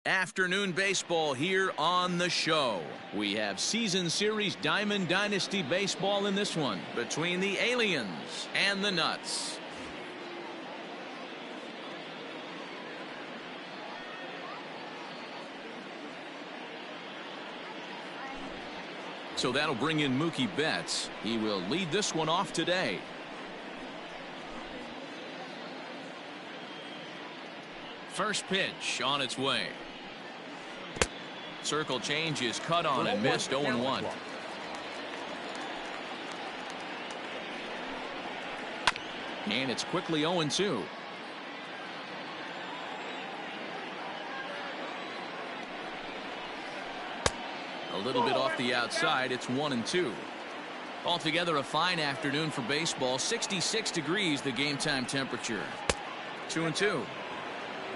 Afternoon baseball here on the show. We have Season Series Diamond Dynasty baseball in this one between the Aliens and the Nuts. So that'll bring in Mookie Betts. He will lead this one off today. First pitch on its way. Circle change is cut on and missed. 0-1. And it's quickly 0-2. A little bit off the outside. It's 1-2. Altogether a fine afternoon for baseball. 66 degrees the game time temperature. 2-2.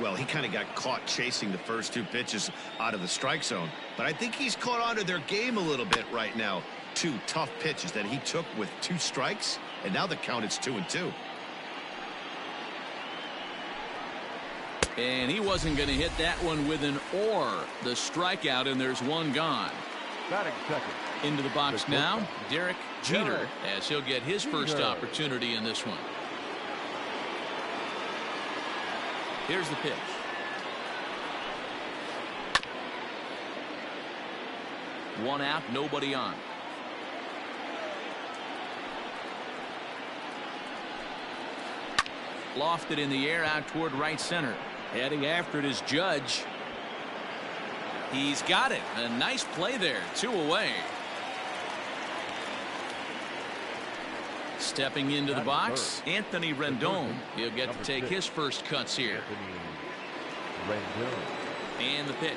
Well, he kind of got caught chasing the first two pitches out of the strike zone. But I think he's caught on to their game a little bit right now. Two tough pitches that he took with 2 strikes, and now the count is 2-2. And he wasn't going to hit that one with an or. The strikeout, and there's one gone. Batting second. Into the box now, Derek Jeter, as he'll get his first opportunity in this one. Here's the pitch. One out, nobody on. Lofted in the air out toward right center. Heading after it is Judge. He's got it. A nice play there. 2 away. Stepping into the box, Anthony Rendon. He'll get to take his first cuts here. And the pitch.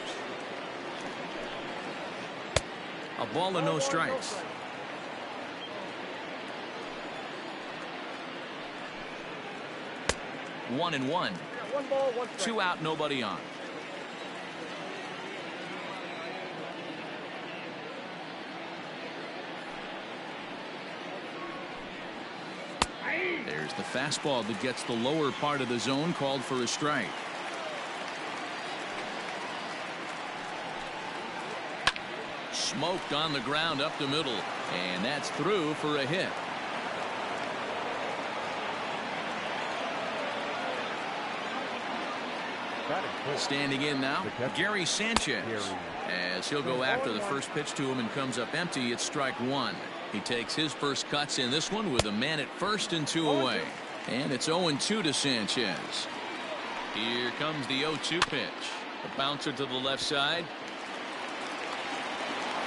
A ball and no strikes. One and one. 2 out, nobody on. There's the fastball that gets the lower part of the zone, called for a strike. Smoked on the ground up the middle, and that's through for a hit. Standing in now, Gary Sanchez, as he'll go after the first pitch to him and comes up empty. It's strike 1. He takes his first cuts in this one with a man at first and 2 away. And it's 0-2 to Sanchez. Here comes the 0-2 pitch. A bouncer to the left side.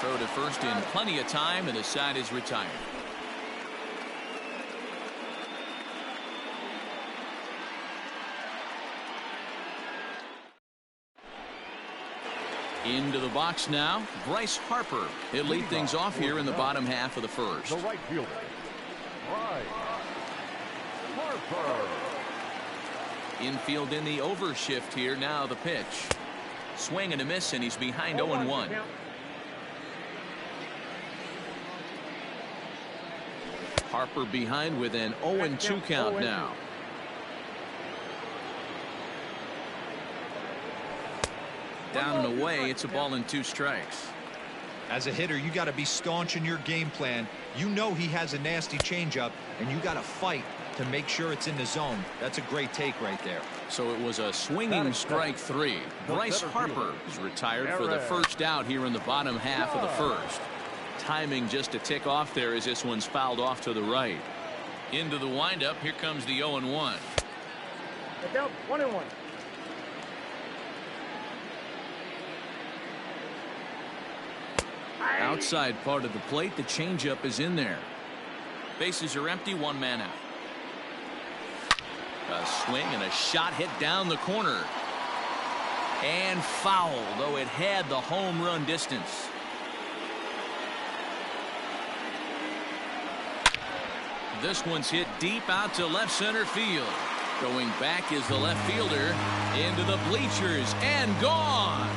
Throw to first in plenty of time, and the side is retired. Into the box now, Bryce Harper. He'll lead things off here in the bottom half of the first. The right fielder, Bryce Harper. Infield in the overshift here. Now the pitch. Swing and a miss, and he's behind 0-1. Harper behind with an 0-2 count now. Down and away. It's a ball and 2 strikes. As a hitter, you got to be staunch in your game plan. You know he has a nasty changeup, and you got to fight to make sure it's in the zone. That's a great take right there. So it was a swinging strike 3. Bryce Harper is retired for the first out here in the bottom half of the first. Timing just a tick off there as this one's fouled off to the right. Into the windup. Here comes the 0-1. 1-1. Outside part of the plate. The changeup is in there. Bases are empty. 1 man out. A swing and a shot hit down the corner. And foul, though it had the home run distance. This one's hit deep out to left center field. Going back is the left fielder into the bleachers and gone.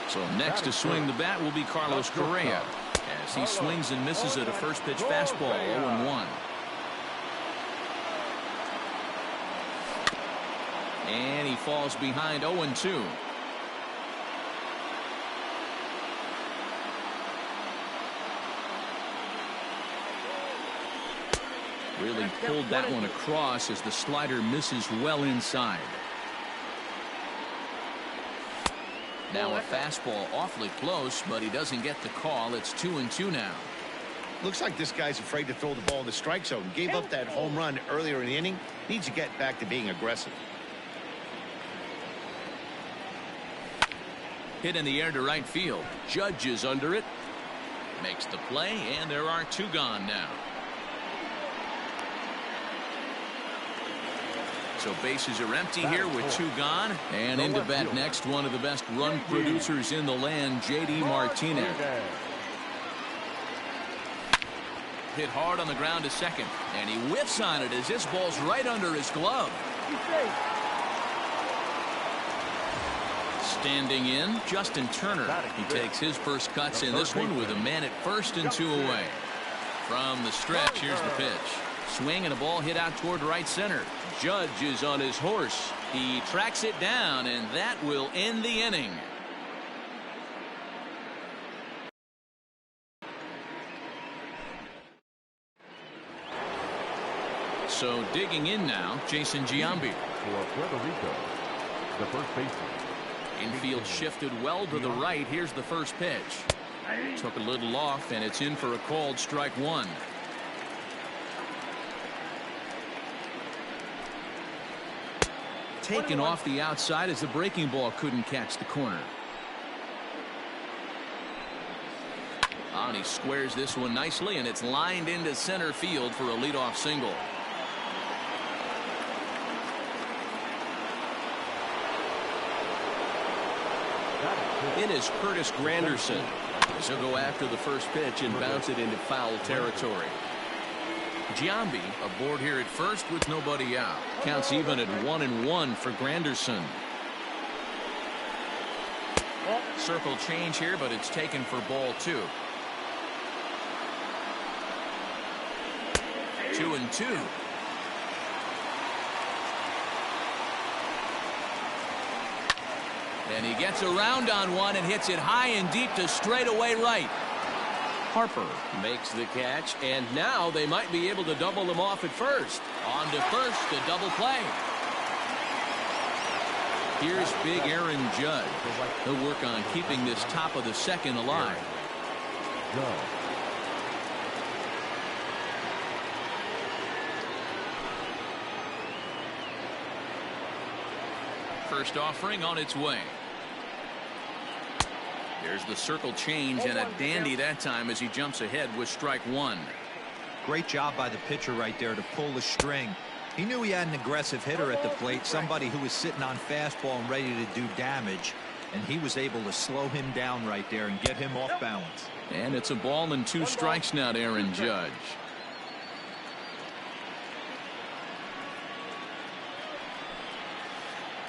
So next to swing the bat will be Carlos Correa, as he swings and misses at a first pitch fastball. 0-1. And he falls behind 0-2. Really pulled that one across as the slider misses well inside. Now a fastball awfully close, but he doesn't get the call. It's 2-2 now. Looks like this guy's afraid to throw the ball in the strike zone. Gave up that home run earlier in the inning. Needs to get back to being aggressive. Hit in the air to right field. Judge is under it. Makes the play, and there are 2 gone now. So bases are empty here with 2 gone. And into bat next, one of the best run producers in the land, J.D. Martinez. Hit hard on the ground to second. And he whiffs on it as this ball's right under his glove. Standing in, Justin Turner. He takes his first cuts in this one with a man at first and 2 away. From the stretch, here's the pitch. Swing and a ball hit out toward right center. Judge is on his horse. He tracks it down, and that will end the inning. So digging in now, Jason Giambi. For Puerto Rico, the first baseman. Infield shifted well to the right. Here's the first pitch. Took a little off, and it's in for a called strike 1. Taken off the outside as the breaking ball couldn't catch the corner. And he squares this one nicely, and it's lined into center field for a leadoff single. It is Curtis Granderson. He'll go after the first pitch and bounce it into foul territory. Giambi aboard here at first with nobody out. Counts even at 1-1 for Granderson. Circle change here, but it's taken for ball 2. 2-2. And he gets around on one and hits it high and deep to straightaway right. Harper makes the catch, and now they might be able to double him off at first. On to first, a double play. Here's big Aaron Judge. He'll work on keeping this top of the second alive. First offering on its way. There's the circle change, and a dandy that time as he jumps ahead with strike 1. Great job by the pitcher right there to pull the string. He knew he had an aggressive hitter at the plate, somebody who was sitting on fastball and ready to do damage, and he was able to slow him down right there and get him off balance. And it's a ball and 2 strikes now to Aaron Judge.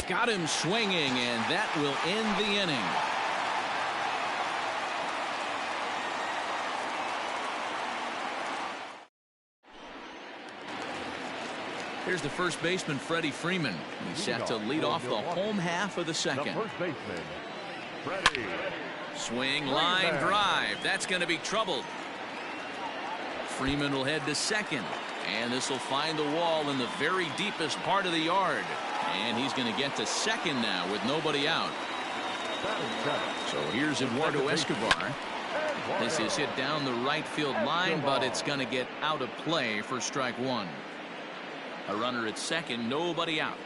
Got him swinging, and that will end the inning. Here's the first baseman, Freddie Freeman. He's set to lead off the home half of the second. The first baseman, Freddie. Swing, line drive. That's going to be troubled. Freeman will head to second, and this will find the wall in the very deepest part of the yard. And he's going to get to second now with nobody out. So here's Eduardo Escobar. This is hit down the right field line, but it's going to get out of play for strike 1. A runner at second, nobody out.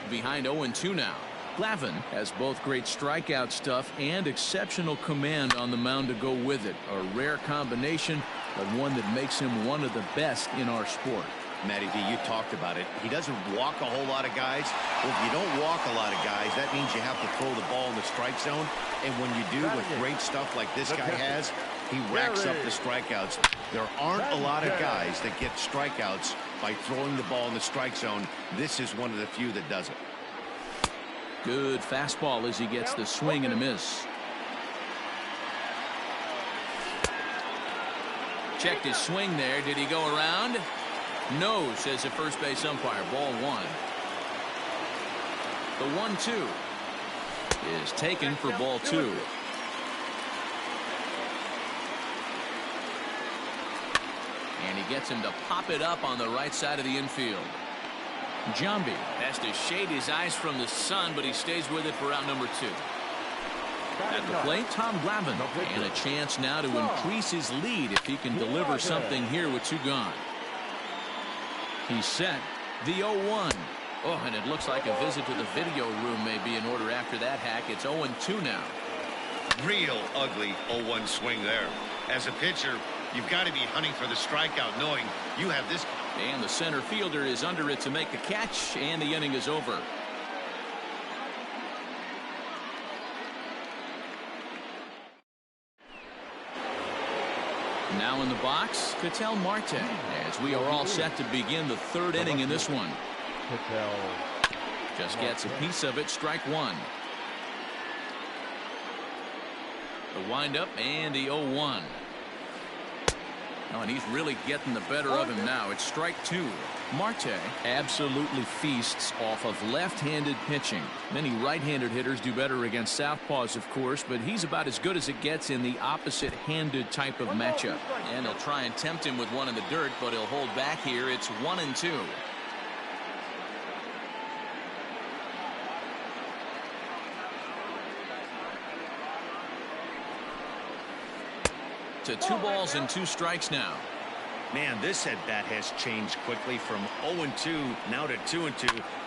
Behind 0-2 now. Glavine has both great strikeout stuff and exceptional command on the mound to go with it. A rare combination, but one that makes him one of the best in our sport. Matty V, you talked about it. He doesn't walk a whole lot of guys. Well, if you don't walk a lot of guys, that means you have to throw the ball in the strike zone. And when you do with great stuff like this guy has, he racks up the strikeouts. There aren't a lot of guys that get strikeouts by throwing the ball in the strike zone. This is one of the few that does it. Good fastball as he gets the swing and a miss. Checked his swing there. Did he go around? No, says the first base umpire. Ball 1. The 1-2 is taken for ball 2. And he gets him to pop it up on the right side of the infield. Jambi has to shade his eyes from the sun, but he stays with it for out number 2. At the plate, Tom Glavine, and a chance now to increase his lead if he can deliver something here with 2 gone. He's set. The 0-1. Oh, and it looks like a visit to the video room may be in order after that hack. It's 0-2 now. Real ugly 0-1 swing there. As a pitcher, you've got to be hunting for the strikeout, knowing you have this. And the center fielder is under it to make the catch, and the inning is over. Now in the box, Ketel Marte, as we are all set to begin the 3rd inning in this one. Just gets a piece of it, strike 1. The windup and the 0-1. Oh, and he's really getting the better of him now. It's strike 2. Marte absolutely feasts off of left-handed pitching. Many right-handed hitters do better against southpaws, of course, but he's about as good as it gets in the opposite-handed type of matchup. And he'll try and tempt him with one in the dirt, but he'll hold back here. It's 1-2. To 2 balls and 2 strikes now. Man, this at-bat has changed quickly from 0-2 now to 2-2.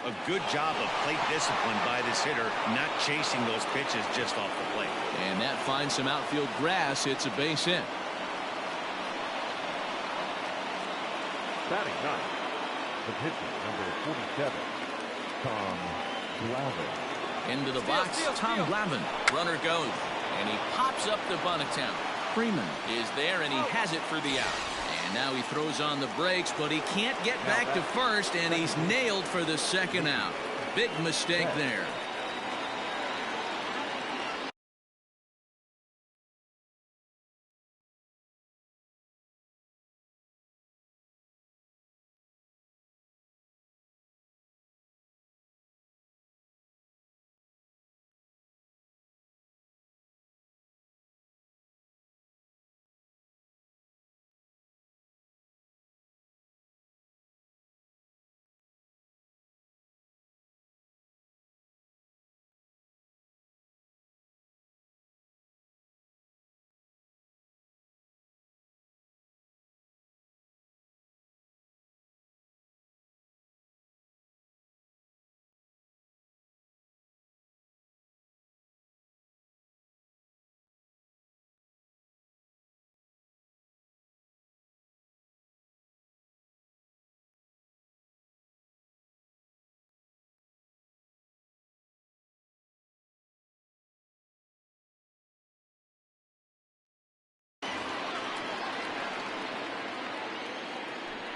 A good job of plate discipline by this hitter, not chasing those pitches just off the plate. And that finds some outfield grass. It's a base hit. Batting ninth, the pitcher, number 47, Tom Glavine. Into the box, Tom Glavine. Runner goes, and he pops up the bunt attempt. Freeman is there, and he has it for the out. And now he throws on the brakes, but he can't get back to first, and he's nailed for the 2nd out. Big mistake there.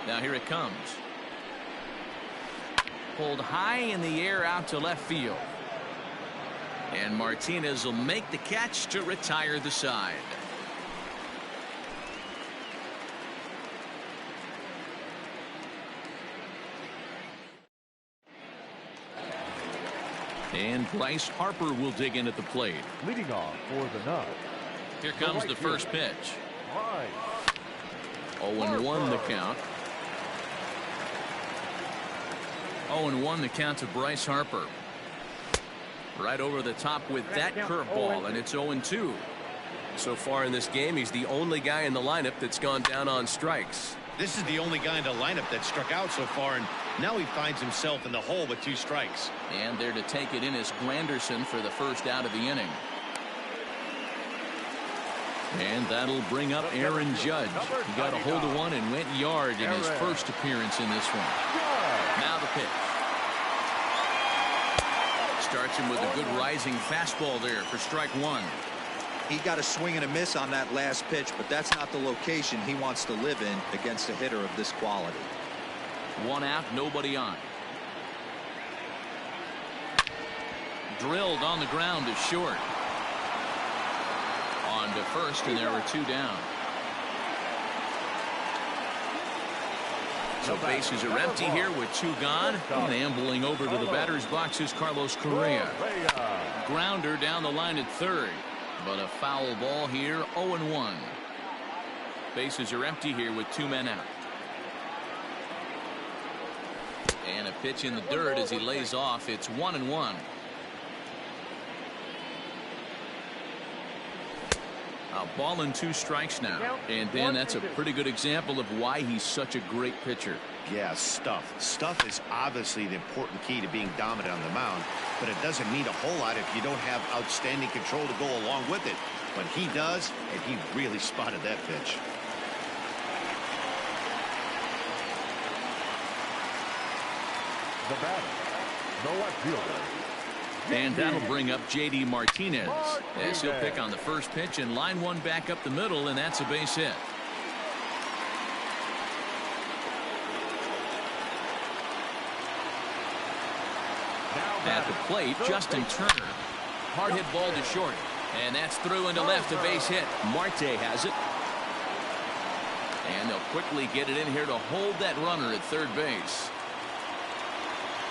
Now here it comes. Pulled high in the air out to left field. And Martinez will make the catch to retire the side. And Bryce Harper will dig in at the plate. Leading off for the nut. Here comes the first pitch. Right. 0-1 the count. 0-1 the count to Bryce Harper. Right over the top with that curveball, and it's 0-2. So far in this game, he's the only guy in the lineup that's gone down on strikes. This is the only guy in the lineup that struck out so far, and now he finds himself in the hole with 2 strikes. And there to take it in is Granderson for the first out of the inning. And that'll bring up Aaron Judge. He got a hold of one and went yard in his first appearance in this one. Now the pitch. Starts him with a good rising fastball there for strike 1. He got a swing and a miss on that last pitch, but that's not the location he wants to live in against a hitter of this quality. 1 out, nobody on. Drilled on the ground to short. On to first, and there were 2 down. So bases are empty here with 2 gone. And ambling over to the batter's box is Carlos Correa. Grounder down the line at third. But a foul ball here, 0-1. Bases are empty here with 2 men out. And a pitch in the dirt as he lays off. It's 1-1. A ball and 2 strikes now. And then that's a pretty good example of why he's such a great pitcher. Yeah, stuff. Stuff is obviously the important key to being dominant on the mound, but it doesn't mean a whole lot if you don't have outstanding control to go along with it. But he does, and he really spotted that pitch. The batter, the left fielder. And that'll bring up J.D. Martinez as he'll pick on the first pitch and line one back up the middle, and that's a base hit. At the plate, Justin Turner. Hard hit ball to short. And that's through into left, a base hit. Marte has it. And they'll quickly get it in here to hold that runner at third base.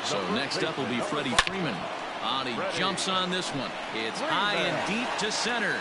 So next up will be Freddie Freeman. He jumps on this one. It's high and deep to center.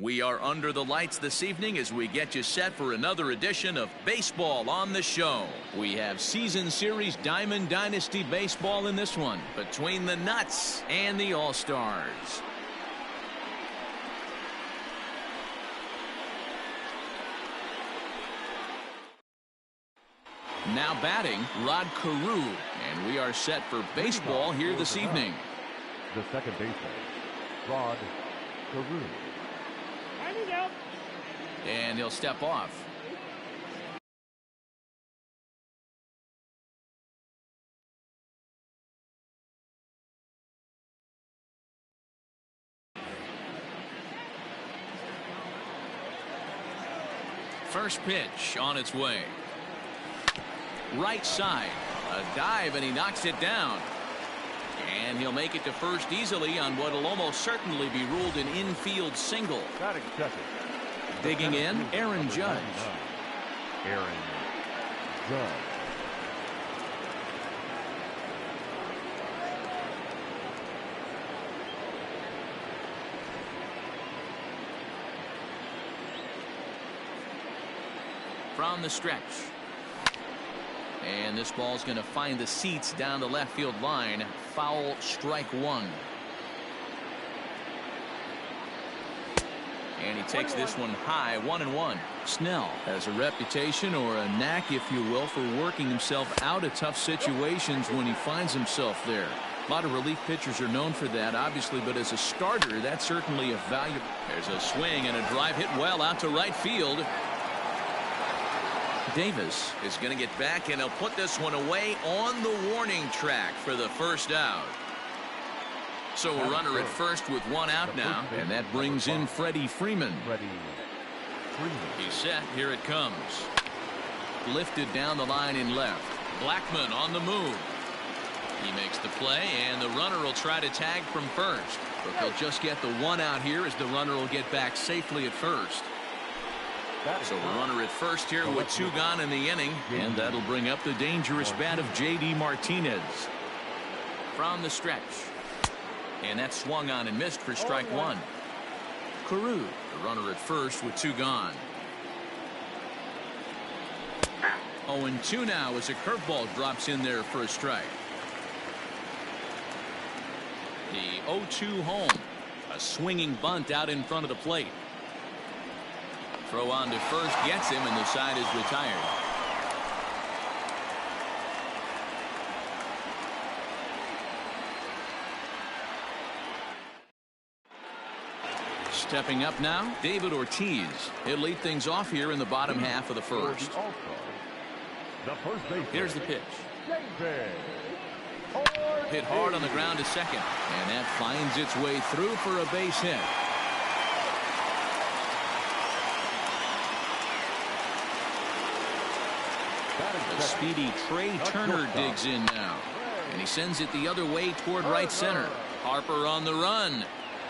We are under the lights this evening as we get you set for another edition of Baseball on the Show. We have Season Series Diamond Dynasty Baseball in this one between the Nuts and the All-Stars. Now batting, Rod Carew, and we are set for baseball here this evening. The second baseman, Rod Carew. And he'll step off. First pitch on its way. Right side, a dive, and he knocks it down. And he'll make it to first easily on what will almost certainly be ruled an infield single. Batting second. Digging in, Aaron Judge. Aaron Judge. From the stretch. And this ball's going to find the seats down the left field line. Foul, strike one. And he takes this one high, 1-1. Snell has a reputation, or a knack, if you will, for working himself out of tough situations when he finds himself there. A lot of relief pitchers are known for that, obviously, but as a starter, that's certainly a valuable. There's a swing and a drive hit well out to right field. Davis is going to get back, and he'll put this one away on the warning track for the first out. So a runner at first with one out now, and that brings in Freddie Freeman. He's set. Here it comes. Lifted down the line in left. Blackmon on the move. He makes the play, and the runner will try to tag from first. But they'll just get the one out here as the runner will get back safely at first. So a runner at first here with two gone in the inning, and that'll bring up the dangerous bat of J.D. Martinez. From the stretch. And that swung on and missed for strike one. Carew, the runner at first with two gone. 0-2 now as a curveball drops in there for a strike. The 0-2 home. A swinging bunt out in front of the plate. Throw on to first gets him, and the side is retired. Stepping up now, David Ortiz. He'll lead things off here in the bottom half of the first. Here's the pitch. Hit hard on the ground to second, and that finds its way through for a base hit. The speedy Trey Turner digs in now, and he sends it the other way toward right center. Harper on the run.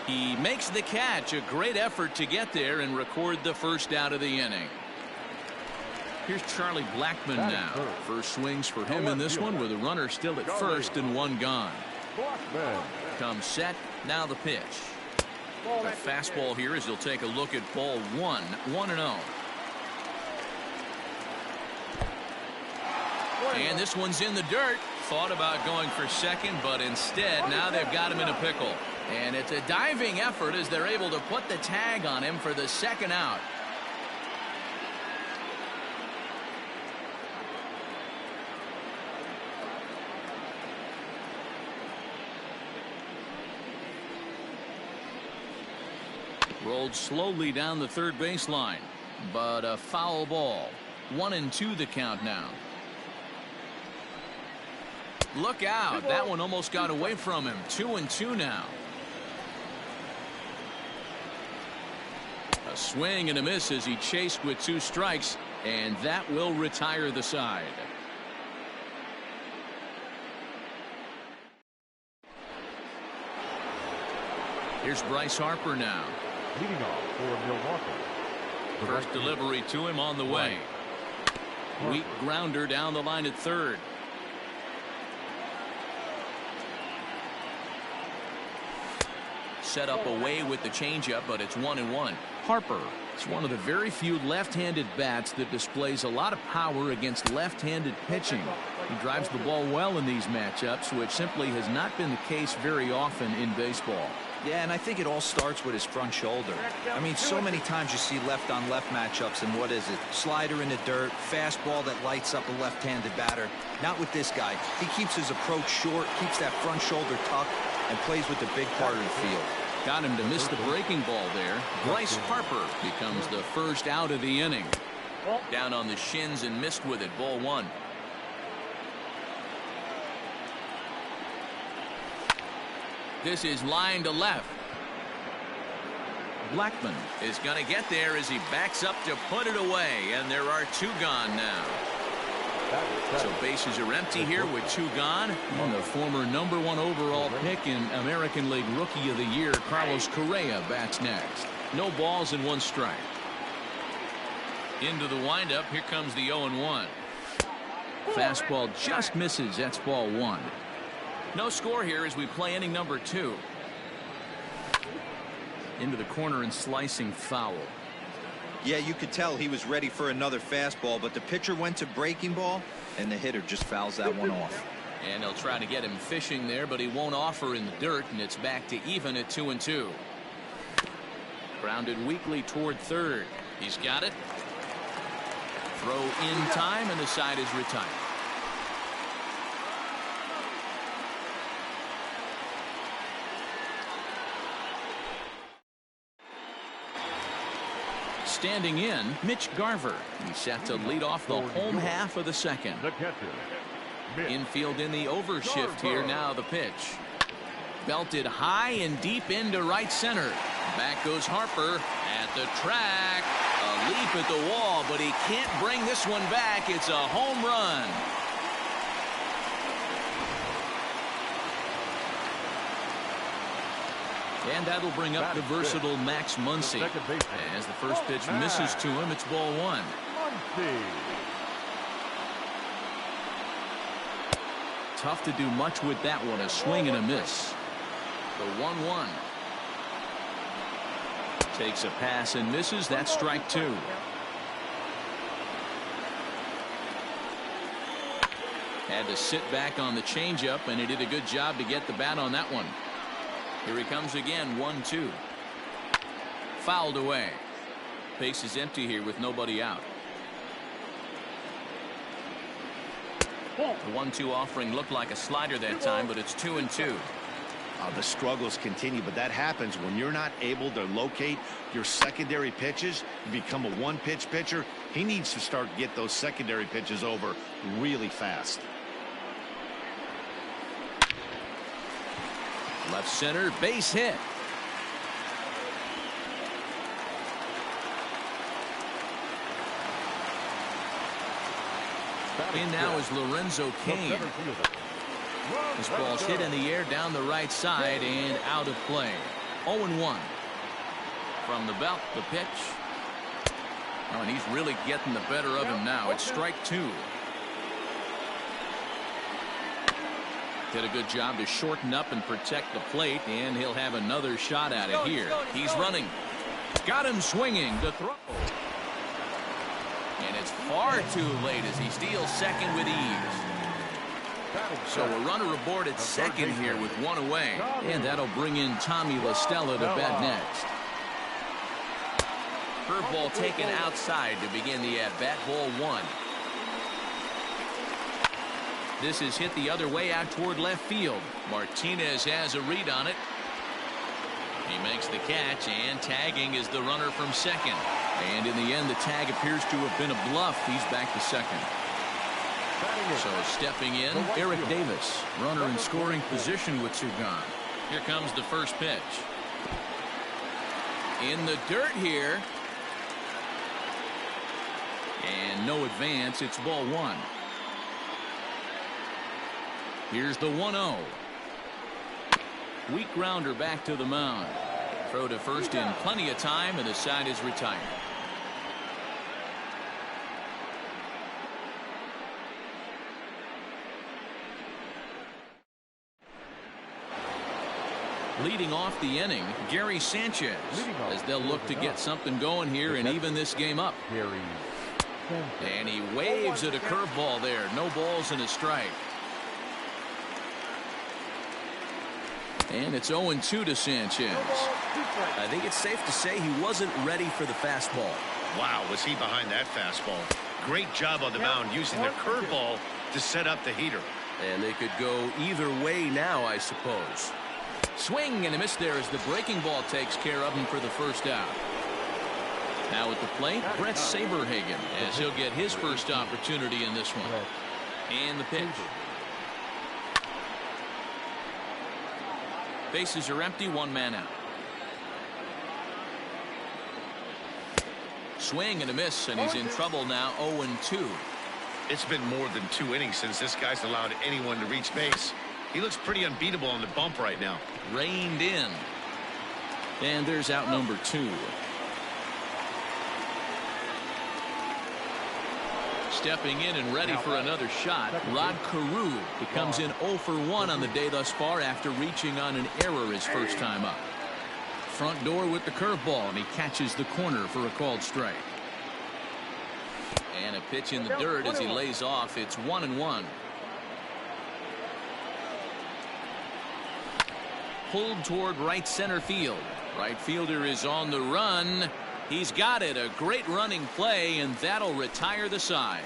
He makes the catch. A great effort to get there and record the first out of the inning. Here's Charlie Blackmon now. First swings for him in this one with a runner still at first and one gone. Comes set. Now the pitch. The fastball here as he'll take a look at ball one. 1-0. And this one's in the dirt. Thought about going for second, but instead now they've got him in a pickle. And it's a diving effort as they're able to put the tag on him for the second out. Rolled slowly down the third baseline, but a foul ball. 1-2 the count now. Look out. That one almost got away from him. 2-2 now. A swing and a miss as he chased with two strikes, and that will retire the side. Here's Bryce Harper now. Leading off for Milwaukee. First delivery to him on the way. Weak grounder down the line at third. set up away with the changeup, but it's 1-1. Harper is one of the very few left-handed bats that displays a lot of power against left-handed pitching. He drives the ball well in these matchups, which simply has not been the case very often in baseball. Yeah, and I think it all starts with his front shoulder. I mean, so many times you see left-on-left matchups, and what is it? Slider in the dirt, fastball that lights up a left-handed batter. Not with this guy. He keeps his approach short, keeps that front shoulder tucked, and plays with the big part of the field. Got him to miss the breaking ball there. Bryce Harper becomes the first out of the inning. Down on the shins and missed with it. Ball 1. This is line to left. Blackman is going to get there as he backs up to put it away, and there are 2 gone now. So bases are empty here with 2 gone. And the former #1 overall pick in American League Rookie of the Year, Carlos Correa, bats next. No balls and 1 strike. Into the windup. Here comes the 0-1. Fastball just misses. That's ball 1. No score here as we play inning number 2. Into the corner and slicing foul. Yeah, you could tell he was ready for another fastball, but the pitcher went to breaking ball, and the hitter just fouls that one off. And they'll try to get him fishing there, but he won't offer in the dirt, and it's back to even at 2-2. Grounded weakly toward third. He's got it. Throw in time, and the side is retired. Standing in, Mitch Garver. He's set to lead off the home half of the second. The catcher, Mitch Infield in the overshift here. Now the pitch. Belted high and deep into right center. Back goes Harper at the track. A leap at the wall, but he can't bring this one back. It's a home run. And that'll bring up the versatile Max Muncy. As the first pitch misses to him, it's ball 1. Tough to do much with that one. A swing and a miss. The 1-1. Takes a pass and misses. That's strike 2. Had to sit back on the changeup, and he did a good job to get the bat on that one. Here he comes again. 1-2. Fouled away. Base is empty here with nobody out. The 1-2 offering looked like a slider that time, but it's 2-2. The struggles continue, but that happens when you're not able to locate your secondary pitches. You become a 1-pitch pitcher. He needs to start to get those secondary pitches over really fast. Left center, base hit. In now is Lorenzo Cain. This ball's hit in the air down the right side and out of play. 0-1. From the belt, the pitch. Oh, and he's really getting the better of him now. It's strike 2. Did a good job to shorten up and protect the plate, and he'll have another shot at it here. He's running. Got him swinging. The throw. And it's far too late as he steals second with ease. So a runner aboard at second here with 1 away. And that'll bring in Tommy La Stella to bat next. Curveball taken outside to begin the at-bat. Ball 1. This is hit the other way out toward left field. Martinez has a read on it. He makes the catch, and tagging is the runner from second. And in the end, the tag appears to have been a bluff. He's back to second. So stepping in, Eric Davis, runner in scoring position with 2 gone. Here comes the first pitch. In the dirt here. And no advance. It's ball 1. Here's the 1-0. Weak grounder back to the mound. Throw to first in plenty of time, and the side is retired. Leading off the inning, Gary Sanchez, as they'll look to get something going here and even this game up. And he waves at a curveball there. No balls and a strike. And it's 0-2 to Sanchez. I think it's safe to say he wasn't ready for the fastball. Wow, was he behind that fastball. Great job on the mound using the curveball to set up the heater. And they could go either way now, I suppose. Swing and a miss there as the breaking ball takes care of him for the first out. Now at the plate, Brett Saberhagen, as he'll get his first opportunity in this one. And the pitch. Bases are empty, one man out. Swing and a miss, and he's in trouble now, 0-2. It's been more than 2 innings since this guy's allowed anyone to reach base. He looks pretty unbeatable on the bump right now. Reined in. And there's out number 2. Stepping in and ready for another shot, Rod Carew. He comes in 0 for 1 on the day thus far after reaching on an error his first time up. Front door with the curveball, and he catches the corner for a called strike. And a pitch in the dirt as he lays off. It's 1-1. Pulled toward right center field. Right fielder is on the run. He's got it. A great running play, and that'll retire the side.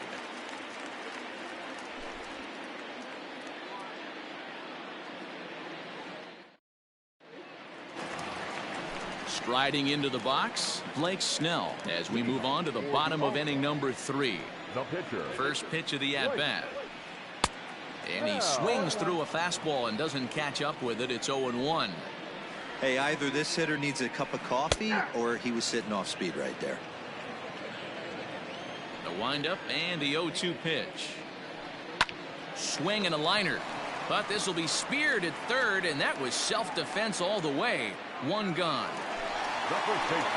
Striding into the box, Blake Snell, as we move on to the bottom of inning number 3. The pitcher. First pitch of the at-bat. And he swings through a fastball and doesn't catch up with it. It's 0-1. Hey, either this hitter needs a cup of coffee or he was sitting off speed right there. The windup and the 0-2 pitch. Swing and a liner. But this will be speared at third, and that was self-defense all the way. One gone.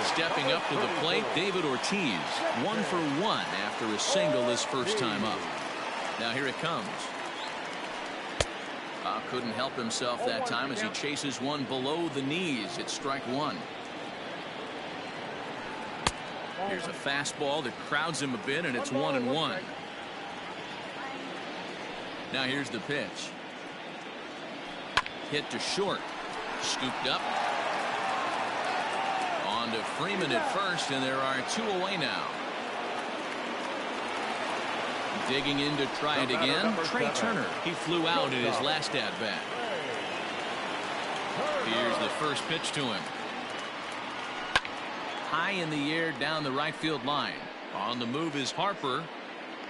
Stepping up to the plate, David Ortiz. 1 for 1 after a single his first time up. Now here it comes. Couldn't help himself that time as he chases one below the knees. It's strike 1. Here's a fastball that crowds him a bit, and it's 1-1. Now here's the pitch. Hit to short. Scooped up. On to Freeman at first, and there are 2 away now. Digging in to try it again, Trey Turner. He flew out in his last at-bat. Here's the first pitch to him. High in the air down the right field line. On the move is Harper.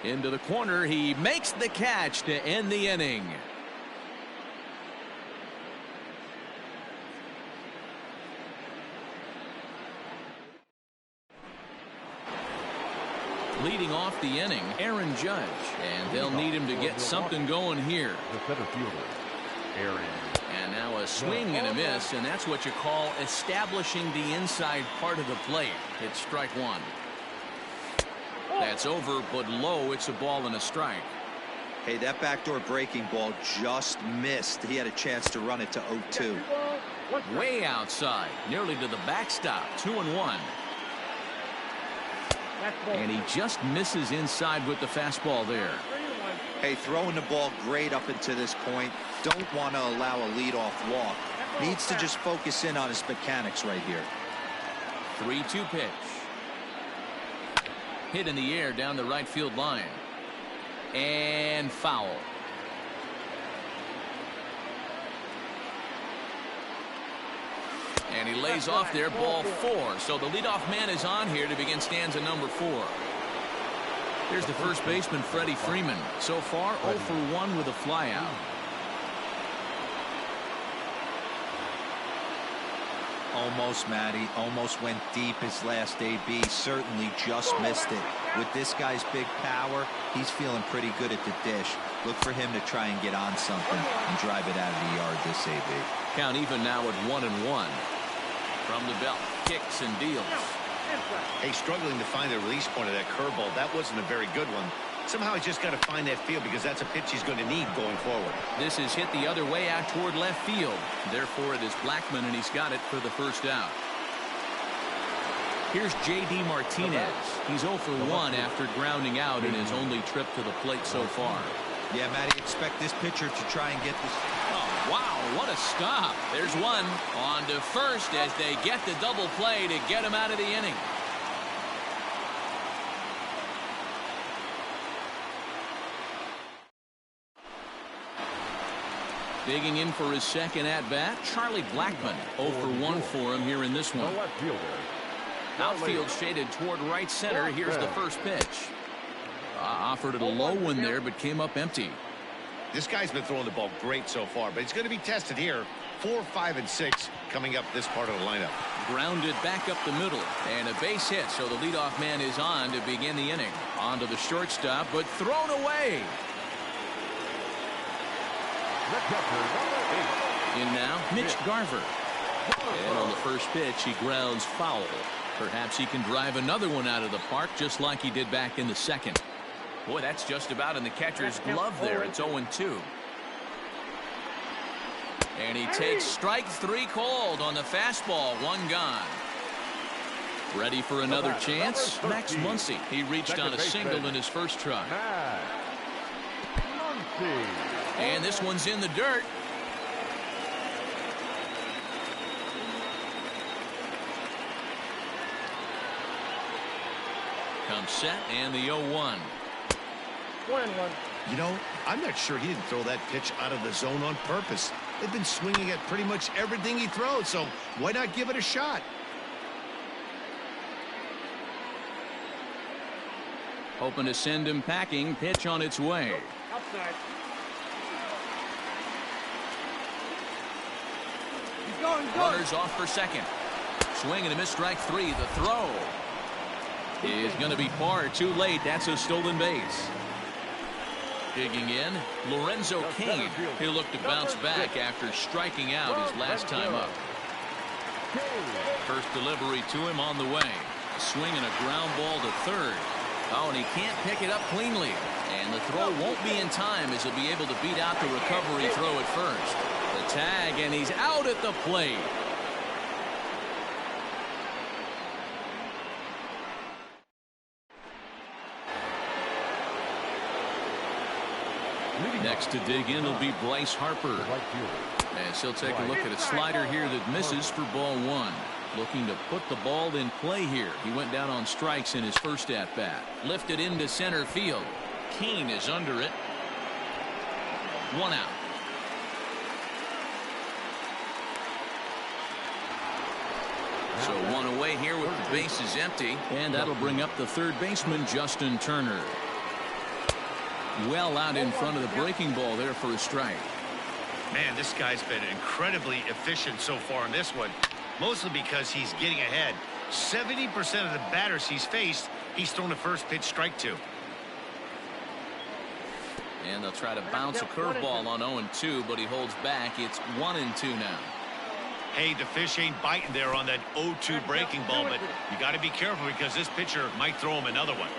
Into the corner. He makes the catch to end the inning. Leading off the inning, Aaron Judge, and they'll need him to get something going here. The center fielder, Aaron. And now a swing and a miss, and that's what you call establishing the inside part of the plate. It's strike 1. That's over, but low. It's a ball and a strike. Hey, that backdoor breaking ball just missed. He had a chance to run it to 0-2. Way outside, nearly to the backstop. 2-1. And he just misses inside with the fastball there. Hey, throwing the ball great up until this point. Don't want to allow a leadoff walk. Needs to just focus in on his mechanics right here. 3-2 pitch. Hit in the air down the right field line. And foul. And he lays off there, ball 4. So the leadoff man is on here to begin stanza number 4. Here's the first baseman, Freddie Freeman. So far, 0 for 1 with a flyout. Almost, Matty. Almost went deep his last AB. Certainly just missed it. With this guy's big power, he's feeling pretty good at the dish. Look for him to try and get on something and drive it out of the yard this AB. Count even now at 1-1. From the belt, kicks and deals. Hey, struggling to find the release point of that curveball. That wasn't a very good one. Somehow he's just got to find that field because that's a pitch he's going to need going forward. This is hit the other way out toward left field. Therefore, it is Blackmon, and he's got it for the first out. Here's J.D. Martinez. He's 0 for 1 after grounding out in his only trip to the plate so far. Yeah, Matty, expect this pitcher to try and get this. Oh, wow, what a stop. There's one. On to first as they get the double play to get him out of the inning. Digging in for his second at-bat, Charlie Blackmon. 0 for 1 for him here in this one. Outfield shaded toward right center. Here's the first pitch. Offered it a low one there, but came up empty. This guy's been throwing the ball great so far, but he's going to be tested here. 4, 5, and 6 coming up this part of the lineup. Grounded back up the middle, and a base hit, so the leadoff man is on to begin the inning. On to the shortstop, but thrown away. In now, Mitch Garver. And on the first pitch, he grounds foul. Perhaps he can drive another one out of the park just like he did back in the second. Boy, that's just about in the catcher's glove there. It's 0-2. And he takes strike 3 called on the fastball. 1 gone. Ready for another chance? Max Muncy. He reached on a single in his first try. And this one's in the dirt. Comes set and the 0-1. You know, I'm not sure he didn't throw that pitch out of the zone on purpose. They've been swinging at pretty much everything he throws, so why not give it a shot? Hoping to send him packing. Pitch on its way. Outside. He's going good. Runners off for second. Swing and a miss, strike 3. The throw is going to be far too late. That's a stolen base. Digging in, Lorenzo Cain. He'll look to bounce back after striking out his last time up. First delivery to him on the way. Swing and a ground ball to third. Oh, and he can't pick it up cleanly. And the throw won't be in time as he'll be able to beat out the recovery throw at first. The tag, and he's out at the plate. Next to dig in will be Bryce Harper. As he'll take a look at a slider here that misses for ball 1. Looking to put the ball in play here. He went down on strikes in his first at-bat. Lifted into center field. Cain is under it. 1 out. So 1 away here with the bases empty. And that'll bring up the third baseman, Justin Turner. Well out in front of the breaking ball there for a strike. Man, this guy's been incredibly efficient so far in this one. Mostly because he's getting ahead. 70% of the batters he's faced, he's thrown a first pitch strike to. And they'll try to bounce a curveball on 0-2, but he holds back. It's 1-2 now. Hey, the fish ain't biting there on that 0-2 breaking ball, but you got to be careful because this pitcher might throw him another one.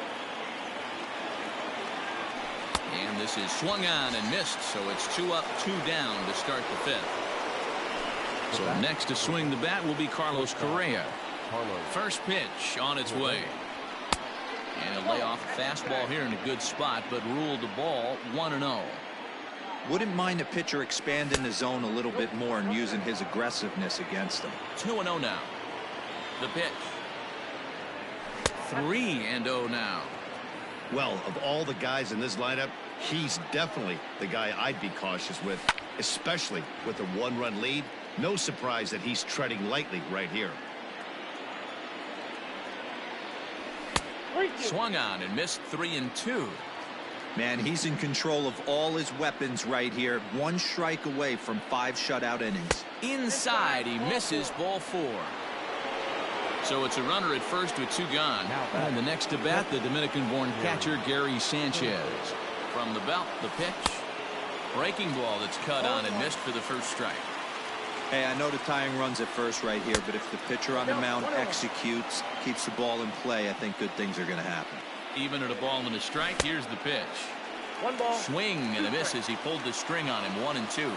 And this is swung on and missed, so it's 2 up, 2 down to start the 5th. So next to swing the bat will be Carlos Correa. First pitch on its way. And he'll lay off a fastball here in a good spot, but ruled the ball 1-0. Wouldn't mind a pitcher expanding the zone a little bit more and using his aggressiveness against them. 2-0 now. The pitch. 3-0 now. Well, of all the guys in this lineup, he's definitely the guy I'd be cautious with, especially with a 1-run lead. No surprise that he's treading lightly right here. Swung on and missed 3-2. Man, he's in control of all his weapons right here. 1 strike away from 5 shutout innings. Inside, he misses ball 4. So it's a runner at first with 2 gone. And the next to bat, the Dominican-born catcher Gary Sanchez. From the belt, the pitch. Breaking ball that's cut on and missed for the first strike. Hey, I know the tying run's at first right here, but if the pitcher on the mound executes, keeps the ball in play, I think good things are going to happen. Even at a ball and a strike, here's the pitch. 1 ball. Swing and a miss as he pulled the string on him. 1-2.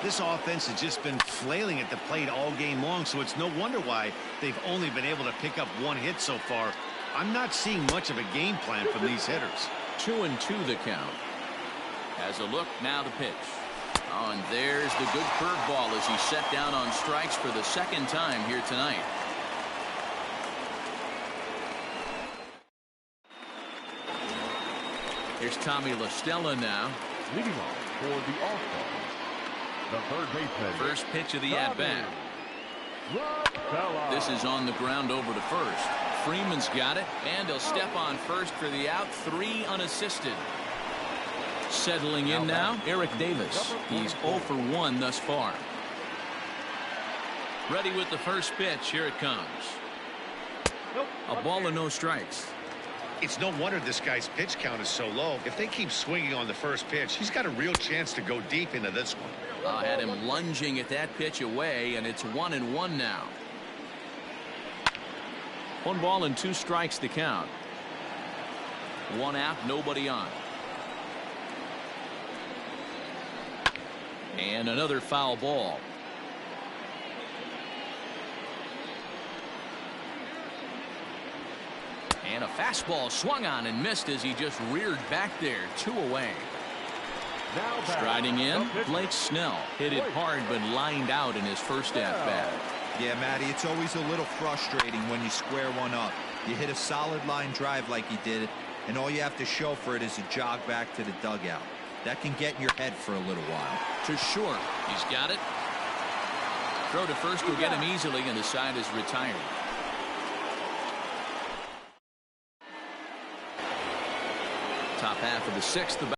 This offense has just been flailing at the plate all game long, so it's no wonder why they've only been able to pick up 1 hit so far. I'm not seeing much of a game plan from these hitters. 2-2 the count. As a look, now the pitch. Oh, and there's the good curveball as he's set down on strikes for the second time here tonight. Here's Tommy La Stella now. Leading off for the All-Stars, the third baseman. First pitch of the at-bat. This is on the ground over to first. Freeman's got it, and he'll step on first for the out. 3 unassisted. Settling in now, Eric Davis. He's 0 for 1 thus far. Ready with the first pitch. Here it comes. A ball and no strikes. It's no wonder this guy's pitch count is so low. If they keep swinging on the first pitch, he's got a real chance to go deep into this one. Had him lunging at that pitch away, and it's 1-1 now. 1 ball and 2 strikes to count. 1 out, nobody on. And another foul ball. And a fastball swung on and missed as he just reared back there. 2 away. Striding in, Blake Snell. Hit it hard but lined out in his first at-bat. Yeah, Matty, it's always a little frustrating when you square one up. You hit a solid line drive like he did, and all you have to show for it is a jog back to the dugout. That can get in your head for a little while. To short. He's got it. Throw to first will get him easily, and the side is retired. Top half of the 6th.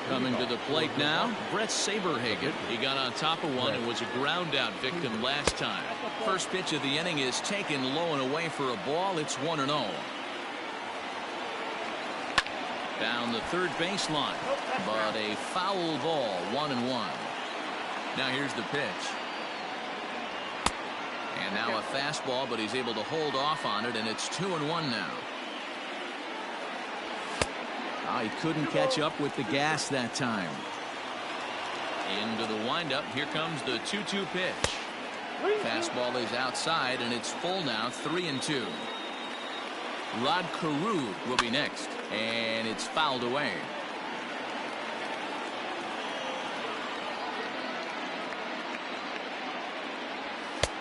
Coming to the plate now, Brett Saberhagen. He got on top of one and was a ground out victim last time. First pitch of the inning is taken low and away for a ball. It's 1-0. Down the third baseline, but a foul ball. 1-1. Now here's the pitch. And now a fastball, but he's able to hold off on it, and it's 2-1 now. He couldn't catch up with the gas that time. Into the windup. Here comes the 2-2 pitch. Fastball is outside, and it's full now. 3-2. Rod Carew will be next, and it's fouled away.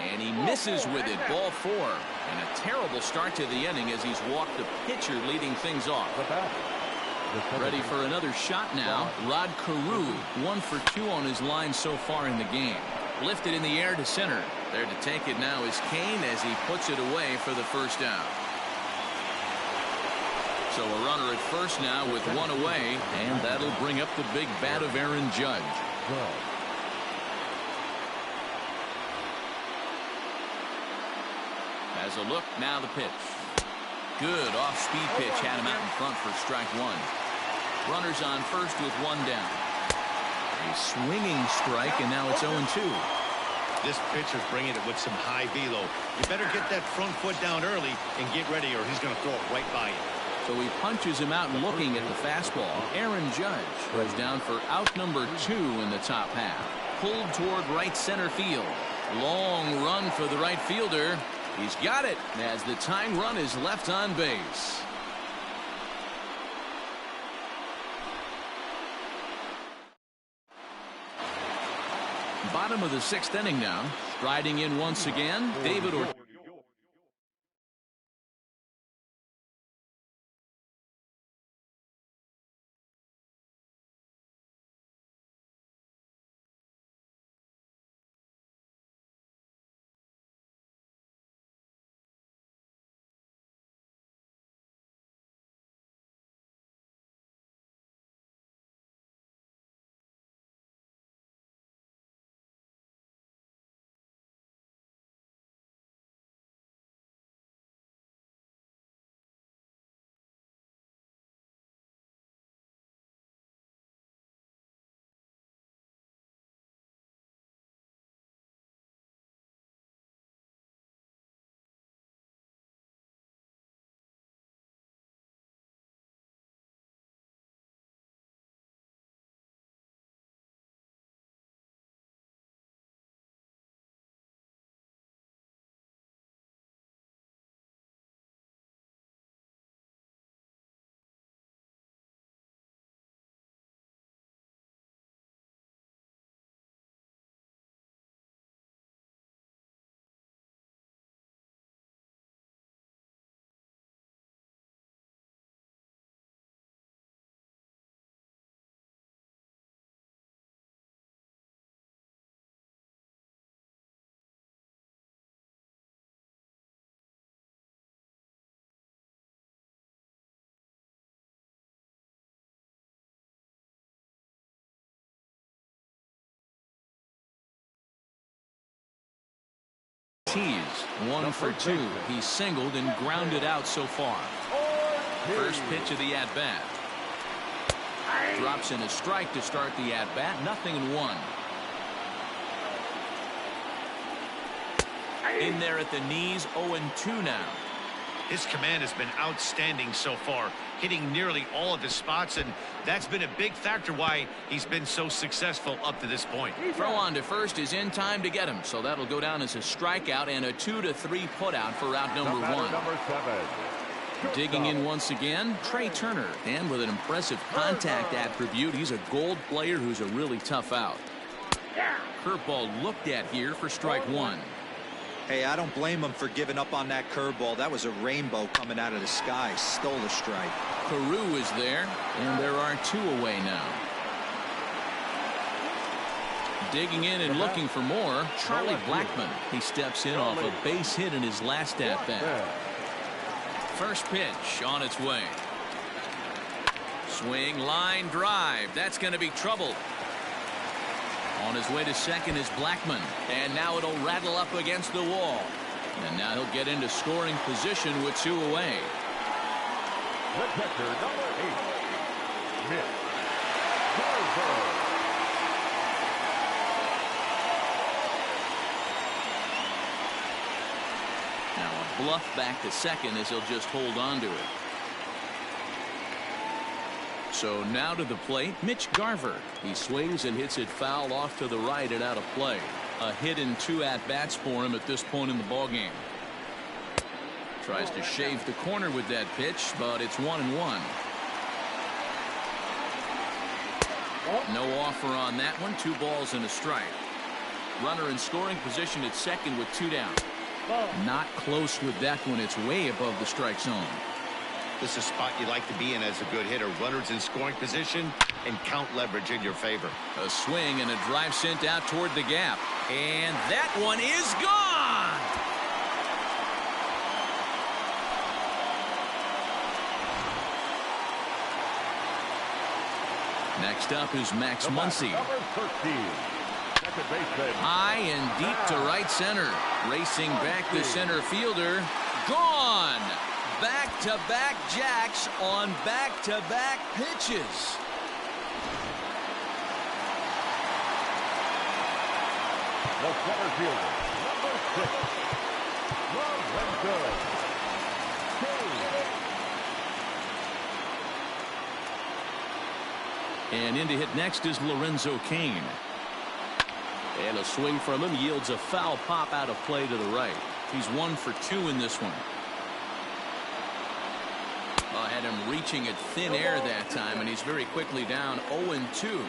And he misses with it. Ball 4. And a terrible start to the inning as he's walked the pitcher leading things off. Ready for another shot now. Rod Carew, 1 for 2 on his line so far in the game. Lifted in the air to center. There to take it now is Kane as he puts it away for the first out. So a runner at first now with 1 away, and that'll bring up the big bat of Aaron Judge. As a look, now the pitch. Good off-speed pitch had him out in front for strike 1. Runners on first with 1 down. A swinging strike, and now it's 0-2. This pitcher's bringing it with some high velo. You better get that front foot down early and get ready, or he's going to throw it right by you. So he punches him out looking at the fastball. Aaron Judge was down for out number 2 in the top half. Pulled toward right center field. Long run for the right fielder. He's got it as the tying run is left on base. Bottom of the 6th inning now. Striding in once again, David Ortiz. Ortiz, 1 for 2. He's singled and grounded out so far. First pitch of the at-bat. Drops in a strike to start the at-bat. 0-1. In there at the knees, 0-2 now. His command has been outstanding so far, hitting nearly all of his spots, and that's been a big factor why he's been so successful up to this point. Throw on to first is in time to get him, so that'll go down as a strikeout and a 2-3 putout for out number 1. Number 7. Digging in once again, Trey Turner, and with an impressive contact attribute, he's a gold player who's a really tough out. Curveball looked at here for strike 1. Hey, I don't blame him for giving up on that curveball. That was a rainbow coming out of the sky. Stole a strike. Carew is there, and there are 2 away now. Digging in and looking for more, Charlie Blackmon. He steps in off a base hit in his last at-bat. First pitch on its way. Swing, line drive. That's going to be trouble. On his way to second is Blackmon, and now it'll rattle up against the wall. And now he'll get into scoring position with 2 away. The catcher, number 8, Mitch Garver. Now a bluff back to second as he'll just hold on to it. So now to the plate, Mitch Garver. He swings and hits it foul off to the right and out of play. A hit in 2 at-bats for him at this point in the ballgame. Tries to shave the corner with that pitch, but it's 1-1. No offer on that one. 2 balls and a strike. Runner in scoring position at second with 2 down. Not close with that one. It's way above the strike zone. This is a spot you like to be in as a good hitter. Runners in scoring position and count leverage in your favor. A swing and a drive sent out toward the gap. And that one is gone. Next up is Max Muncy. Number 13. Second baseman. High and deep to right center. Racing back the center fielder. Gone. Back-to-back jacks on back-to-back pitches. The center fielder, number 6, Lorenzo Cain. And in to hit next is Lorenzo Cain. And a swing from him yields a foul pop out of play to the right. He's 1 for 2 in this one. Had him reaching at thin air that time, and he's very quickly down 0-2.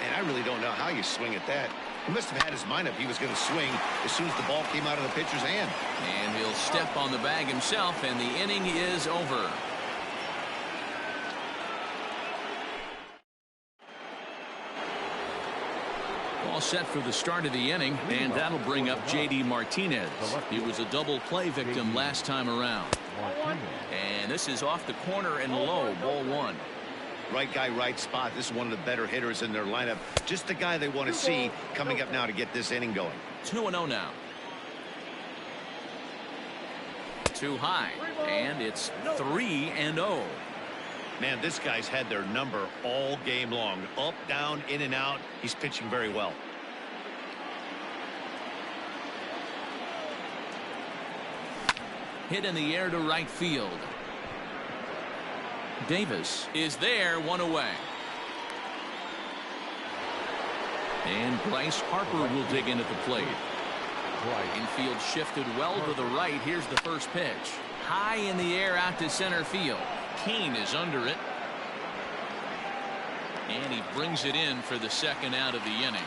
And I really don't know how you swing at that. He must have had his mind up he was going to swing as soon as the ball came out of the pitcher's hand. And he'll step on the bag himself, and the inning is over. All set for the start of the inning, and that'll bring up J.D. Martinez. He was a double play victim last time around. And this is off the corner and low, ball 1. Right guy, right spot. This is one of the better hitters in their lineup. Just the guy they want to see coming up now to get this inning going. 2-0 now. Too high, and it's 3-0. Man, this guy's had their number all game long. Up, down, in and out. He's pitching very well. Hit in the air to right field. Davis is there, 1 away. And Bryce Harper will dig in at the plate. Infield shifted well to the right. Here's the first pitch. High in the air out to center field. Cain is under it. And he brings it in for the second out of the inning.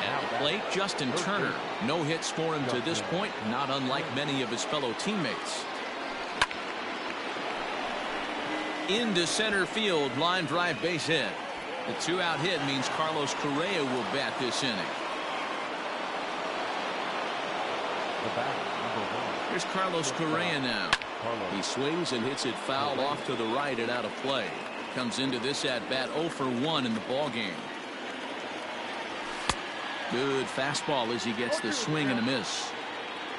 At the plate, Justin Turner. No hits for him to this point, not unlike many of his fellow teammates. Into center field, line drive base hit. The 2-out hit means Carlos Correa will bat this inning. Here's Carlos Correa now. He swings and hits it foul off to the right and out of play. Comes into this at bat 0 for 1 in the ball game. Good fastball as he gets the swing and a miss.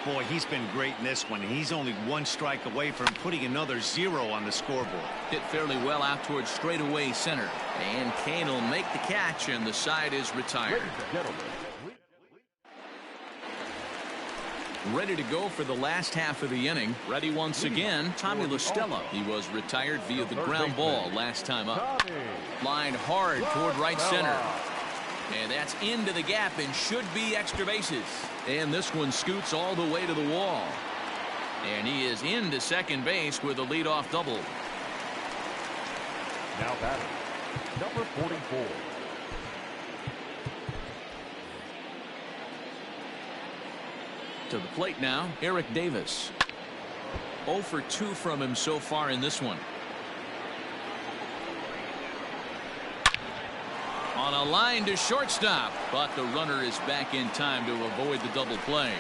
Boy, he's been great in this one. He's only one strike away from putting another 0 on the scoreboard. Hit fairly well out towards straightaway center. And Kane will make the catch, and the side is retired. Ready to go for the last half of the inning. Ready once again, Tommy La Stella. He was retired via the ground ball last time up. Lined hard toward right center. And that's into the gap and should be extra bases. And this one scoots all the way to the wall. And he is into second base with a leadoff double. Now batting, number 44. To the plate now, Eric Davis. 0 for 2 from him so far in this one. On a line to shortstop, but the runner is back in time to avoid the double play.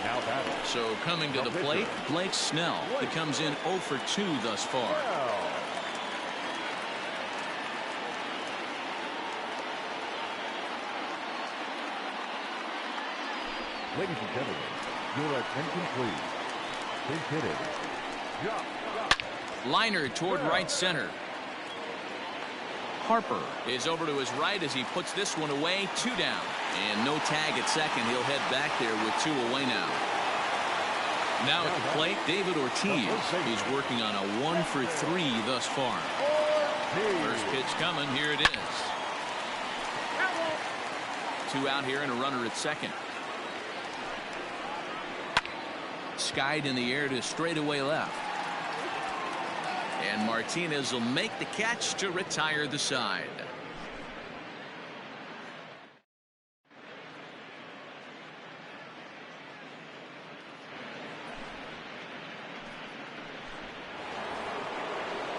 Now batting. So coming to the plate, Blake Snell. That comes in 0 for 2 thus far. Ladies and gentlemen, your attention please. Big hitting. Liner toward right center. Harper is over to his right as he puts this one away. 2 down. And no tag at second. He'll head back there with 2 away now. Now at the plate, David Ortiz. He's working on a 1 for 3 thus far. First pitch coming. Here it is. 2 out here and a runner at second. Skied in the air to straightaway left. And Martinez will make the catch to retire the side.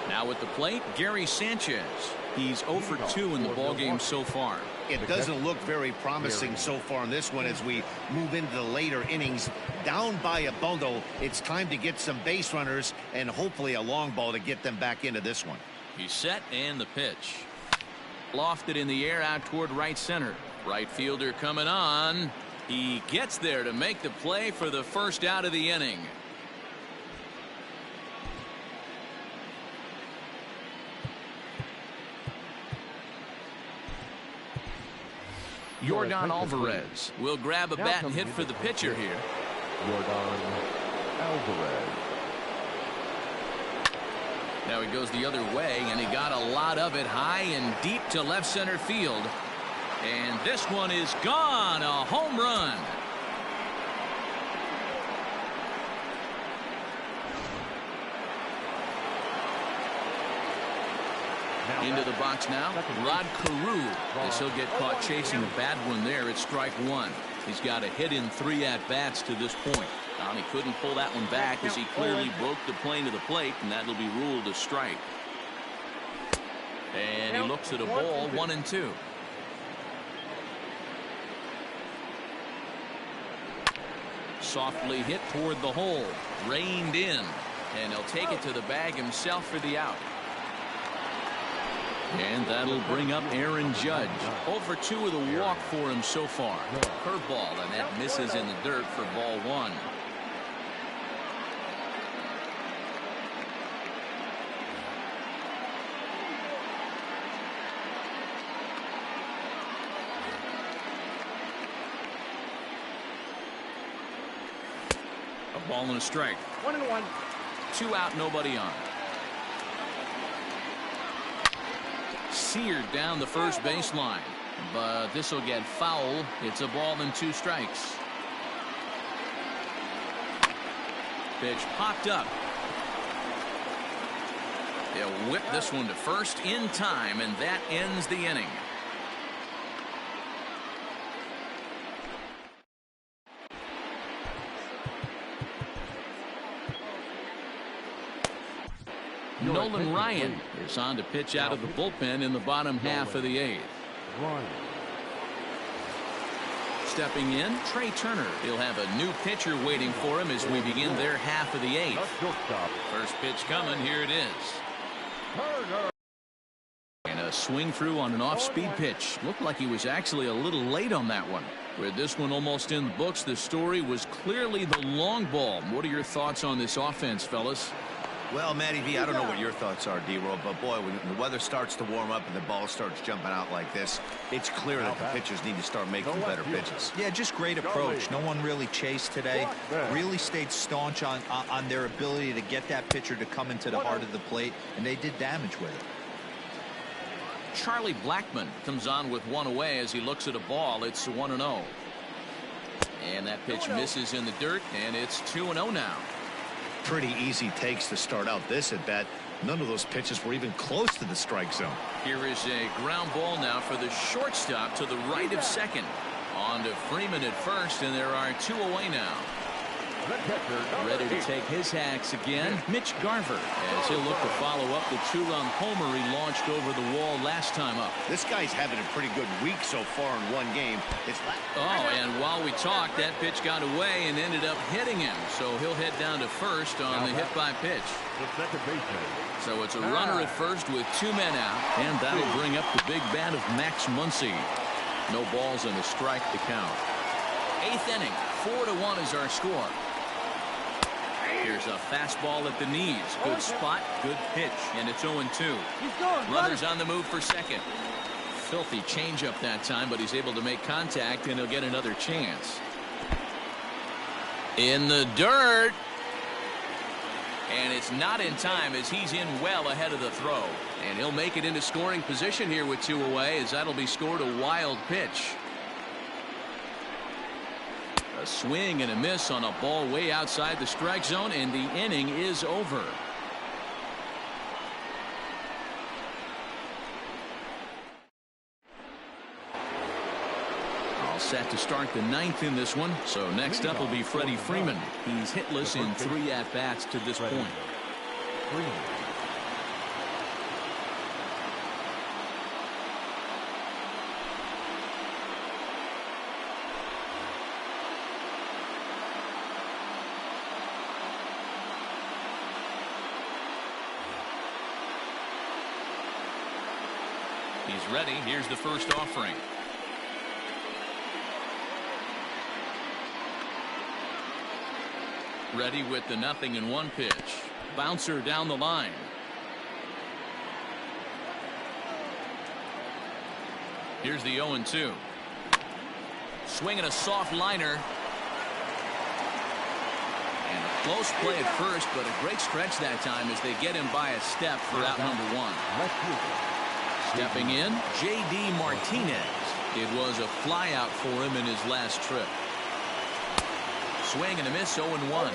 Now at the plate, Gary Sanchez. He's 0 for 2 in the ballgame so far. It doesn't look very promising so far in this one as we move into the later innings. Down by a bundle, it's time to get some base runners and hopefully a long ball to get them back into this one. He's set and the pitch. Lofted in the air out toward right center. Right fielder coming on. He gets there to make the play for the first out of the inning. Yordan Alvarez will grab a bat and hit for the pitcher here. Yordan Alvarez. Now he goes the other way, and he got a lot of it high and deep to left center field. And this one is gone. A home run. Into the box now, Rod Carew, as he'll get caught chasing a bad one there at strike 1. He's got a hit in 3 at-bats to this point. He couldn't pull that one back as he clearly broke the plane to the plate, and that'll be ruled a strike. And he looks at a ball, 1-2. Softly hit toward the hole, reined in, and he'll take it to the bag himself for the out. And that'll bring up Aaron Judge. 0 for 2 with a walk for him so far. Curveball, and that misses in the dirt for ball 1. A ball and a strike. 1-1. 2 out, nobody on. Seared down the first baseline, but this will get foul. It's a ball and 2 strikes. Pitch popped up. They'll whip this one to first in time, and that ends the inning. Nolan Ryan is on to pitch out of the bullpen in the bottom half of the 8th. Stepping in, Trey Turner. He'll have a new pitcher waiting for him as we begin their half of the 8th. First pitch coming. Here it is. And a swing through on an off-speed pitch. Looked like he was actually a little late on that one. With this one almost in the books, the story was clearly the long ball. What are your thoughts on this offense, fellas? Well, Matty V, I don't know what your thoughts are, D-Roll, but boy, when the weather starts to warm up and the ball starts jumping out like this, it's clear that the pitchers need to start making better pitches. Yeah, just great approach. No one really chased today. Really stayed staunch on their ability to get that pitcher to come into the heart of the plate, and they did damage with it. Charlie Blackmon comes on with one away as he looks at a ball. It's 1-0. And that pitch misses in the dirt, and it's 2-0 now. Pretty easy takes to start out this at bat. None of those pitches were even close to the strike zone. Here is a ground ball now for the shortstop to the right of second. On to Freeman at first, and there are 2 away now. Ready to take his hacks again, Mitch Garver, as he'll look to follow up the 2-run homer he launched over the wall last time up. This guy's having a pretty good week so far in one game. And while we talked, that pitch got away and ended up hitting him, so he'll head down to first on the hit by pitch. So it's a runner at first with 2 men out, and that'll bring up the big bat of Max Muncy. No balls and a strike to count. 8th inning, 4-1 is our score. Here's a fastball at the knees. Good spot, good pitch, and it's 0-2. Runners on the move for second. Filthy changeup that time, but he's able to make contact, and he'll get another chance. In the dirt. And it's not in time as he's in well ahead of the throw. And he'll make it into scoring position here with 2 away, as that'll be scored a wild pitch. A swing and a miss on a ball way outside the strike zone, and the inning is over. All set to start the 9th in this one. So next up will be Freddie Freeman. He's hitless in 3 at-bats to this point. He's ready. Here's the first offering. Ready with the 0-1 pitch. Bouncer down the line. Here's the 0-2. Swinging a soft liner. And a close play at first, but a great stretch that time as they get him by a step for out number 1. Stepping in, J.D. Martinez. It was a flyout for him in his last trip. Swing and a miss, 0-1.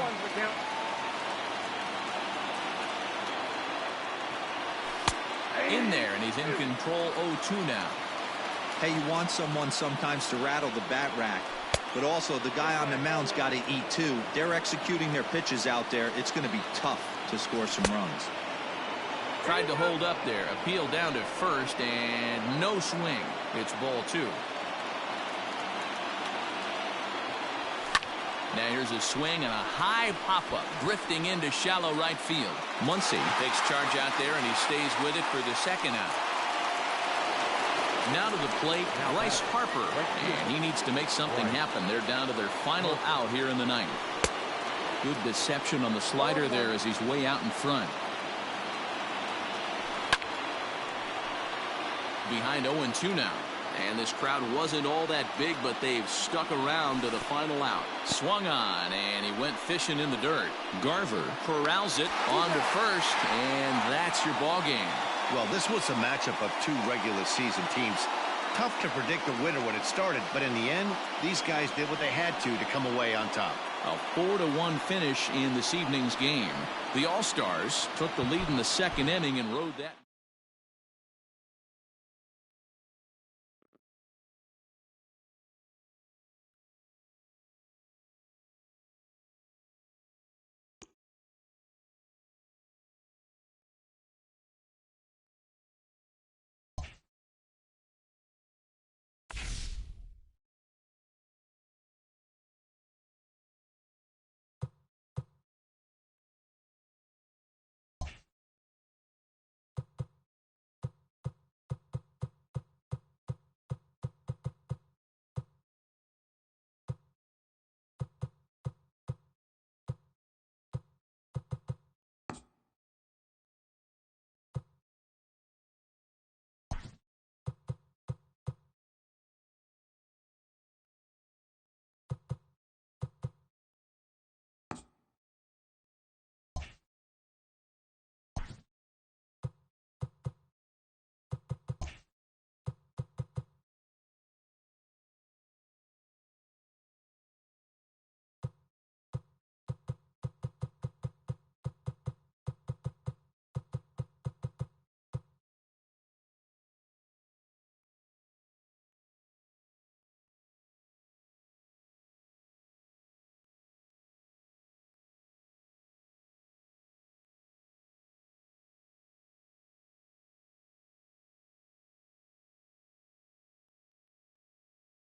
In there, and he's in control, 0-2 now. Hey, you want someone sometimes to rattle the bat rack, but also the guy on the mound's got to eat too. They're executing their pitches out there. It's going to be tough to score some runs. Tried to hold up there. Appeal down to first, and no swing. It's ball 2. Now here's a swing and a high pop-up drifting into shallow right field. Muncy takes charge out there, and he stays with it for the second out. Now to the plate, Bryce Harper, and he needs to make something happen. They're down to their final out here in the 9th. Good deception on the slider there as he's way out in front. Behind 0-2 now. And this crowd wasn't all that big, but they've stuck around to the final out. Swung on, and he went fishing in the dirt. Garver corrals it on to first, and that's your ball game. Well, this was a matchup of 2 regular season teams. Tough to predict the winner when it started, but in the end, these guys did what they had to come away on top. A 4-1 finish in this evening's game. The All-Stars took the lead in the 2nd inning and rode that.